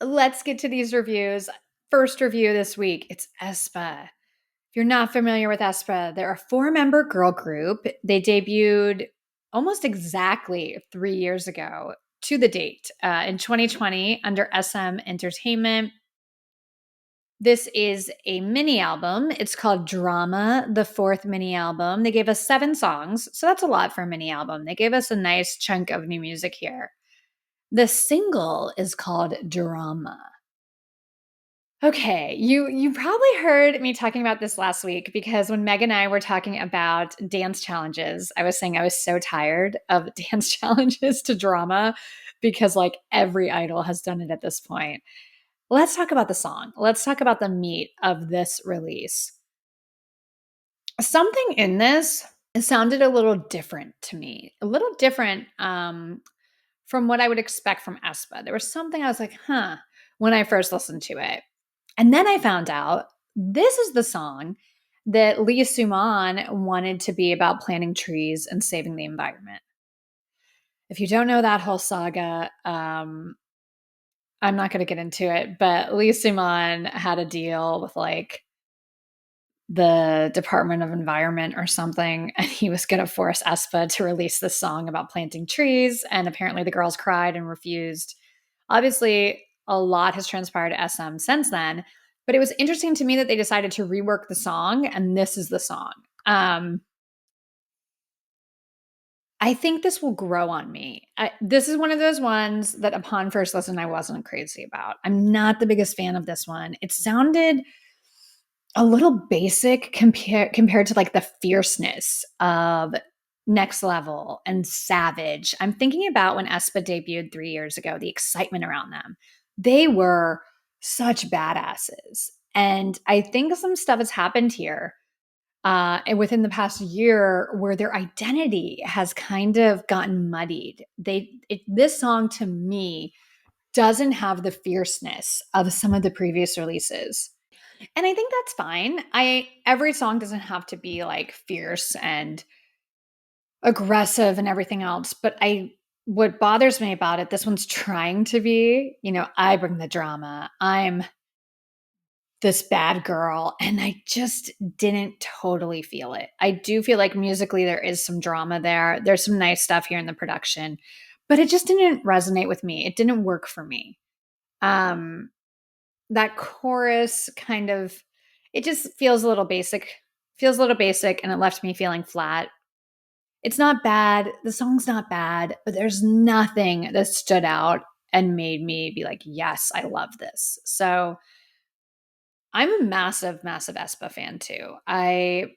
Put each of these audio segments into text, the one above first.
Let's get to these reviews. First review this week, it's aespa. If you're not familiar with aespa, they're a four-member girl group. They debuted almost exactly 3 years ago to the date in 2020 under SM Entertainment. This is a mini album. It's called Drama, the fourth mini album. They gave us 7 songs, so that's a lot for a mini album. They gave us a nice chunk of new music here. The single is called Drama. Okay, you probably heard me talking about this last week because when Meg and I were talking about dance challenges, I was saying I was so tired of dance challenges to drama because like every idol has done it at this point. Let's talk about the song. Let's talk about the meat of this release. Something in this sounded a little different to me, a little different from what I would expect from aespa. There was something I was like, huh, when I first listened to it. And then I found out this is the song that Lee Suman wanted to be about planting trees and saving the environment. If you don't know that whole saga, I'm not going to get into it, but Lee Suman had a deal with like the Department of Environment or something, and he was going to force aespa to release this song about planting trees. And apparently the girls cried and refused. Obviously, a lot has transpired at SM since then, but it was interesting to me that they decided to rework the song, and this is the song. I think this will grow on me. This is one of those ones that upon first listen, I wasn't crazy about. I'm not the biggest fan of this one. It sounded a little basic compared to like the fierceness of Next Level and Savage. I'm thinking about when aespa debuted 3 years ago, the excitement around them. They were such badasses. And I think some stuff has happened here and within the past year where their identity has kind of gotten muddied. This song to me doesn't have the fierceness of some of the previous releases. And I think that's fine. Every song doesn't have to be like fierce and aggressive and everything else, but I what bothers me about it, this one's trying to be, I bring the drama. I'm this bad girl, and I just didn't totally feel it. I do feel like musically there is some drama there. There's some nice stuff here in the production, but it just didn't resonate with me. It didn't work for me. Um that chorus kind of it just feels a little basic, and it left me feeling flat. It's not bad, the song's not bad, but there's nothing that stood out and made me be like, yes, I love this. So I'm a massive aespa fan too. I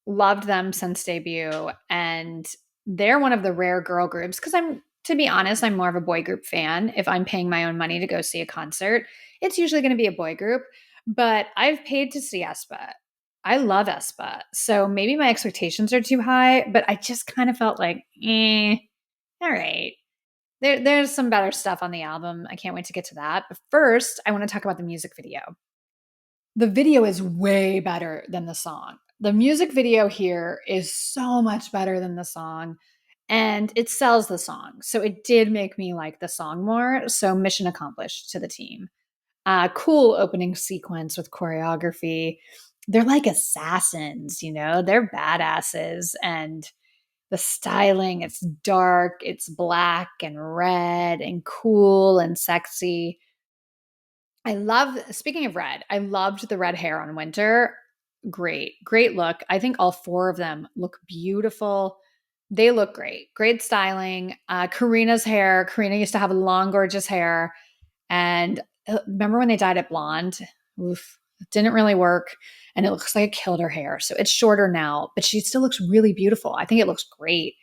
loved them since debut, and they're one of the rare girl groups because to be honest, I'm more of a boy group fan. If I'm paying my own money to go see a concert, it's usually going to be a boy group, but I've paid to see aespa. I love aespa. So maybe my expectations are too high, but I just kind of felt like, all right. There's some better stuff on the album. I can't wait to get to that. But first, I want to talk about the music video. The video is way better than the song. The music video here is so much better than the song, and it sells the song. So it did make me like the song more. So mission accomplished to the team. Cool opening sequence with choreography. They're like assassins, they're badasses. And the styling, it's dark, it's black and red and cool and sexy. Speaking of red, I loved the red hair on Winter. Great look. I think all 4 of them look beautiful. They look great. Great styling. Karina's hair. Karina used to have long, gorgeous hair. And remember when they dyed it blonde? Oof, it didn't really work. And it looks like it killed her hair. So it's shorter now, but she still looks really beautiful. I think it looks great.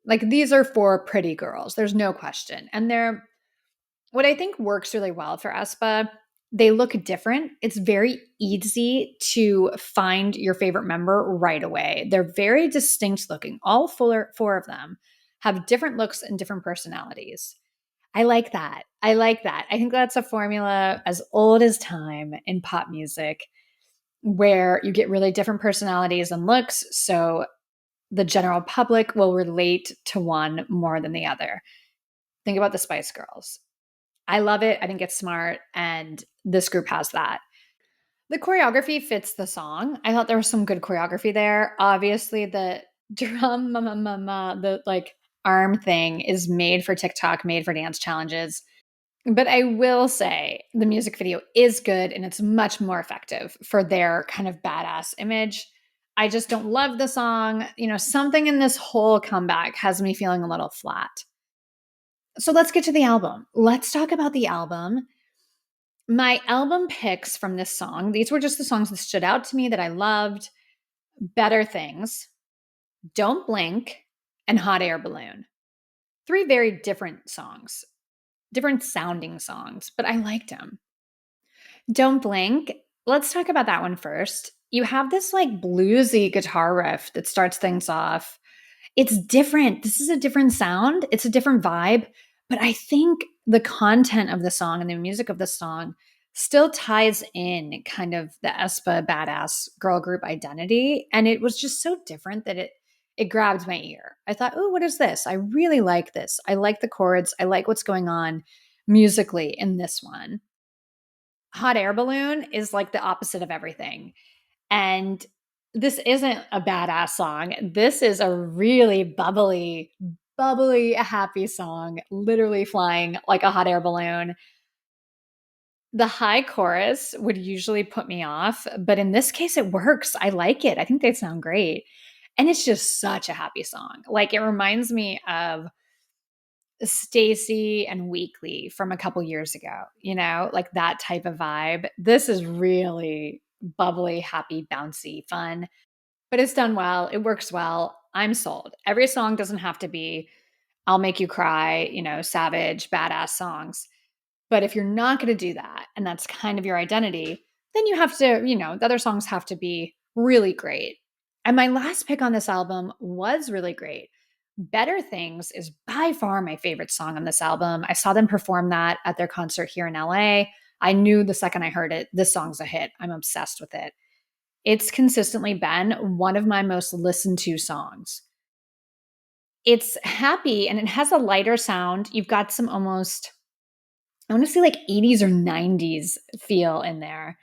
Like these are 4 pretty girls. There's no question. And what I think works really well for aespa, they look different. It's very easy to find your favorite member right away. They're very distinct looking. All 4 of them have different looks and different personalities. I like that. I think that's a formula as old as time in pop music where you get really different personalities and looks. So the general public will relate to one more than the other. Think about the Spice Girls. I love it. I think it's smart. And this group has that. The choreography fits the song. I thought there was some good choreography there. Obviously, the drum, the like arm thing is made for TikTok, made for dance challenges. But I will say the music video is good and it's much more effective for their kind of badass image. I just don't love the song. Something in this whole comeback has me feeling a little flat. So let's get to the album. Let's talk about the album. My album picks from this song, these were just the songs that stood out to me that I loved: Better Things, Don't Blink, and Hot Air Balloon. Three very different songs, different sounding songs, but I liked them. Don't Blink, let's talk about that one first. You have this like bluesy guitar riff that starts things off. It's different. This is a different sound. It's a different vibe. But I think the content of the song and the music of the song still ties in kind of the aespa badass girl group identity. And it was just so different that it grabbed my ear. I thought, oh, what is this? I really like this. I like the chords. I like what's going on musically in this one. Hot Air Balloon is like the opposite of everything. And this isn't a badass song. This is a really bubbly, happy song, literally flying like a hot air balloon. The high chorus would usually put me off, but in this case, it works. I like it. I think they sound great. And it's just such a happy song. Like it reminds me of Stacy and Weekly from a couple years ago, like that type of vibe. This is really bubbly, happy, bouncy, fun, but it's done well. It works well. I'm sold. Every song doesn't have to be I'll make you cry, savage, badass songs. But if you're not going to do that, and that's kind of your identity, then you have to, the other songs have to be really great. And my last pick on this album was really great. Better Things is by far my favorite song on this album. I saw them perform that at their concert here in LA. I knew the second I heard it, this song's a hit. I'm obsessed with it. It's consistently been one of my most listened to songs. It's happy and it has a lighter sound. You've got some almost, I want to say like 80s or 90s feel in there.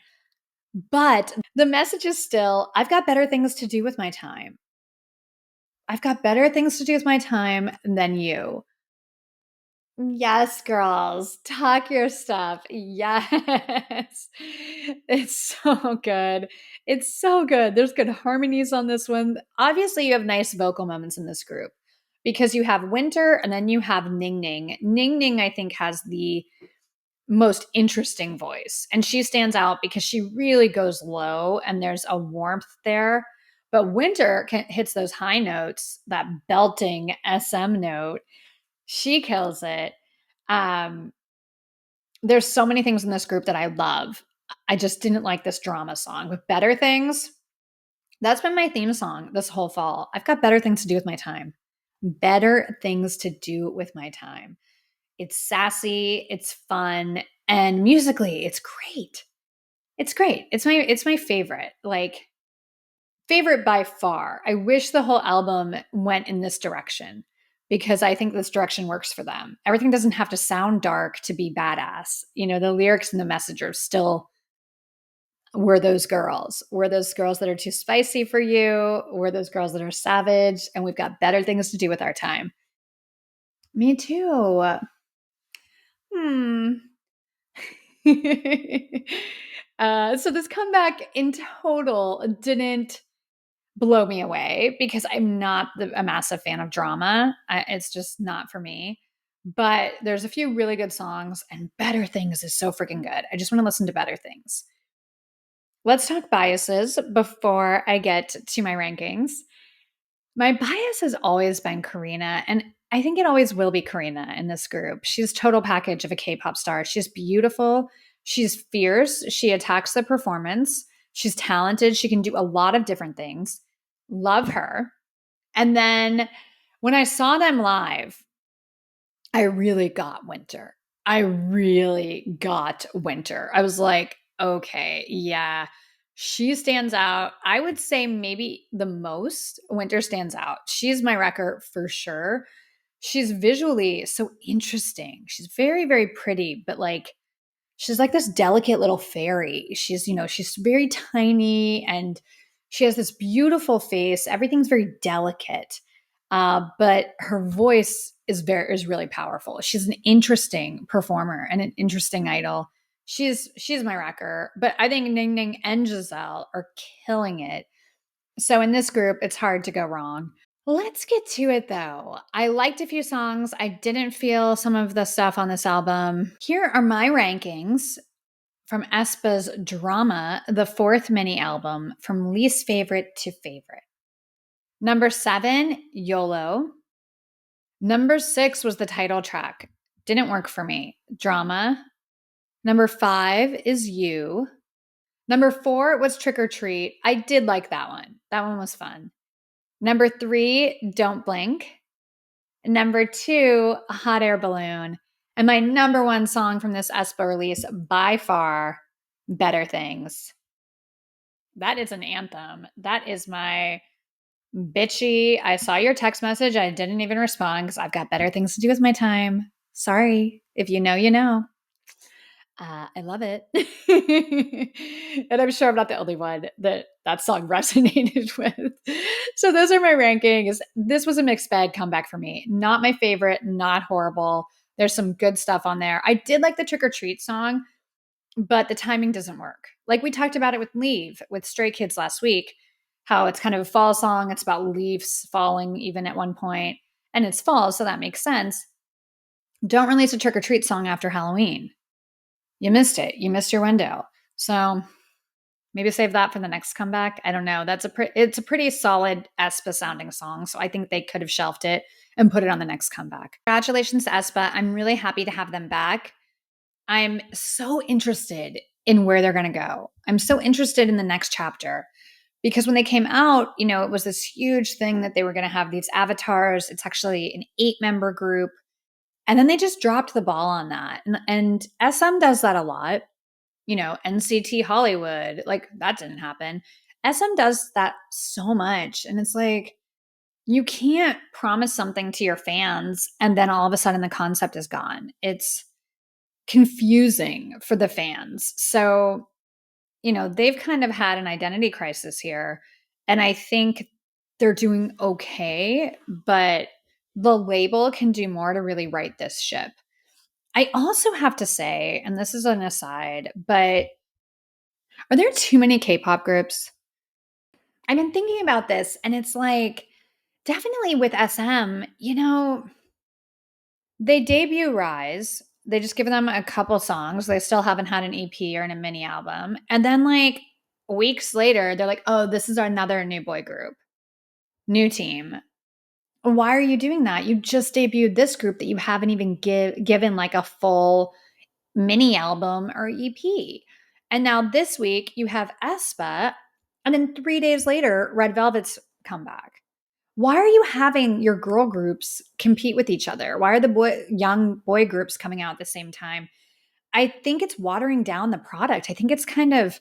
But the message is still, I've got better things to do with my time. I've got better things to do with my time than you. Yes, girls, talk your stuff. Yes. It's so good. It's so good. There's good harmonies on this one. Obviously, you have nice vocal moments in this group because you have Winter and then you have Ning Ning. Ning Ning, I think, has the most interesting voice. And she stands out because she really goes low and there's a warmth there. But Winter hits those high notes, that belting SM note. She kills it. Um, there's so many things in this group that I love. I just didn't like this drama song. With Better Things, that's been my theme song this whole fall. I've got better things to do with my time. Better things to do with my time. It's sassy, it's fun, and musically, it's great. It's great. It's my favorite. Like favorite by far. I wish the whole album went in this direction because I think this direction works for them. Everything doesn't have to sound dark to be badass. The lyrics and the message are still, we're those girls. We're those girls that are too spicy for you. We're those girls that are savage, and we've got better things to do with our time. Me too. Hmm. So this comeback in total didn't blow me away because I'm not a massive fan of drama. It's just not for me. But there's a few really good songs, and Better Things is so freaking good. I just want to listen to Better Things. Let's talk biases before I get to my rankings. My bias has always been Karina, and I think it always will be Karina in this group. She's total package of a K-pop star. She's beautiful. She's fierce. She attacks the performance. She's talented. She can do a lot of different things. Love her. And then when I saw them live, I really got Winter. I really got Winter. I was like, okay, yeah, she stands out. I would say maybe the most Winter stands out. She's my record for sure. She's visually so interesting. She's very, very pretty, but like she's like this delicate little fairy. She's very tiny and she has this beautiful face. Everything's very delicate. But her voice is really powerful. She's an interesting performer and an interesting idol. She's my wrecker, but I think Ning Ning and Giselle are killing it. So in this group, it's hard to go wrong. Let's get to it though. I liked a few songs. I didn't feel some of the stuff on this album. Here are my rankings from aespa's Drama, the fourth mini album, from least favorite to favorite. Number 7, YOLO. Number 6 was the title track. Didn't work for me. Drama. Number 5 is You. Number 4 was Trick or Treat. I did like that one. That one was fun. Number 3, Don't Blink. Number 2, Hot Air Balloon. And my number 1 song from this aespa release, by far, Better Things. That is an anthem. That is my bitchy. I saw your text message. I didn't even respond because I've got better things to do with my time. Sorry. If you know, you know. I love it. And I'm sure I'm not the only one that song resonated with. So those are my rankings. This was a mixed bag comeback for me. Not my favorite, not horrible. There's some good stuff on there. I did like the Trick or Treat song, but the timing doesn't work. Like we talked about it with Leave with Stray Kids last week, how it's kind of a fall song. It's about leaves falling even at one point, and it's fall, so that makes sense. Don't release a Trick or Treat song after Halloween. You missed it. You missed your window. So maybe save that for the next comeback. I don't know. It's a pretty solid aespa sounding song, so I think they could have shelved it and put it on the next comeback. Congratulations to aespa. I'm really happy to have them back. I'm so interested in where they're going to go. I'm so interested in the next chapter because when they came out, it was this huge thing that they were going to have these avatars. It's actually an 8-member group. And then they just dropped the ball on that. And SM does that a lot. NCT Hollywood, like that didn't happen. SM does that so much. And it's like, you can't promise something to your fans and then all of a sudden the concept is gone. It's confusing for the fans. So, they've kind of had an identity crisis here. And I think they're doing okay, but the label can do more to really right this ship. I also have to say, and this is an aside, but are there too many K-pop groups? I've been thinking about this, and it's like, definitely with SM, they debut Rise. They just give them a couple songs. They still haven't had an EP or a mini album. And then, like, weeks later, they're like, oh, this is another new boy group, new team. Why are you doing that? You just debuted this group that you haven't even given like a full mini album or EP. And now this week you have aespa, and then 3 days later, Red Velvet's come back. Why are you having your girl groups compete with each other? Why are the young boy groups coming out at the same time? I think it's watering down the product. I think it's kind of,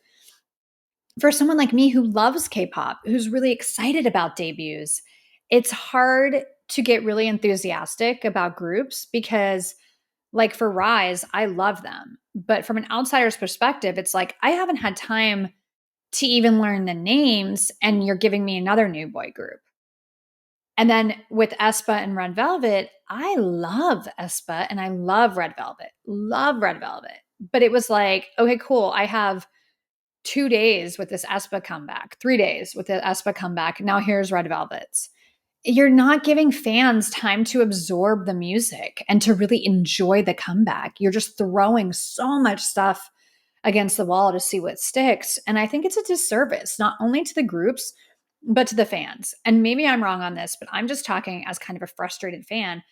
for someone like me who loves K-pop, who's really excited about debuts, it's hard to get really enthusiastic about groups because, like for Rise, I love them. But from an outsider's perspective, it's like I haven't had time to even learn the names, and you're giving me another new boy group. And then with aespa and Red Velvet, I love aespa and I love Red Velvet. Love Red Velvet. But it was like, okay, cool. I have 2 days with this aespa comeback, 3 days with the aespa comeback. Now here's Red Velvet's. You're not giving fans time to absorb the music and to really enjoy the comeback. You're just throwing so much stuff against the wall to see what sticks. And I think it's a disservice, not only to the groups, but to the fans. And maybe I'm wrong on this, but I'm just talking as kind of a frustrated fan.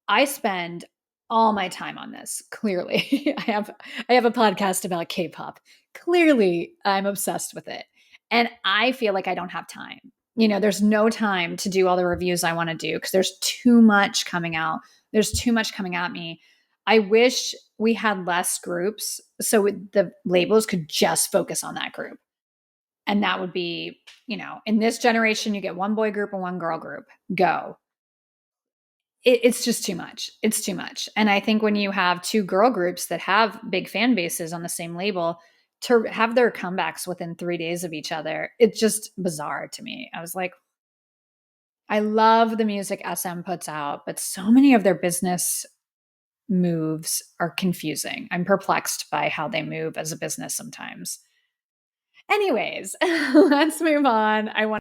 I spend all my time on this. Clearly, I have a podcast about K-pop. Clearly, I'm obsessed with it. And I feel like I don't have time. There's no time to do all the reviews I want to do because there's too much coming out. There's too much coming at me. I wish we had less groups so the labels could just focus on that group. And that would be, in this generation, you get one boy group and one girl group. Go. it's just too much. It's too much. And I think when you have two girl groups that have big fan bases on the same label, to have their comebacks within 3 days of each other, it's just bizarre to me. I was like, I love the music SM puts out, but so many of their business moves are confusing. I'm perplexed by how they move as a business sometimes. Anyways, let's move on. I want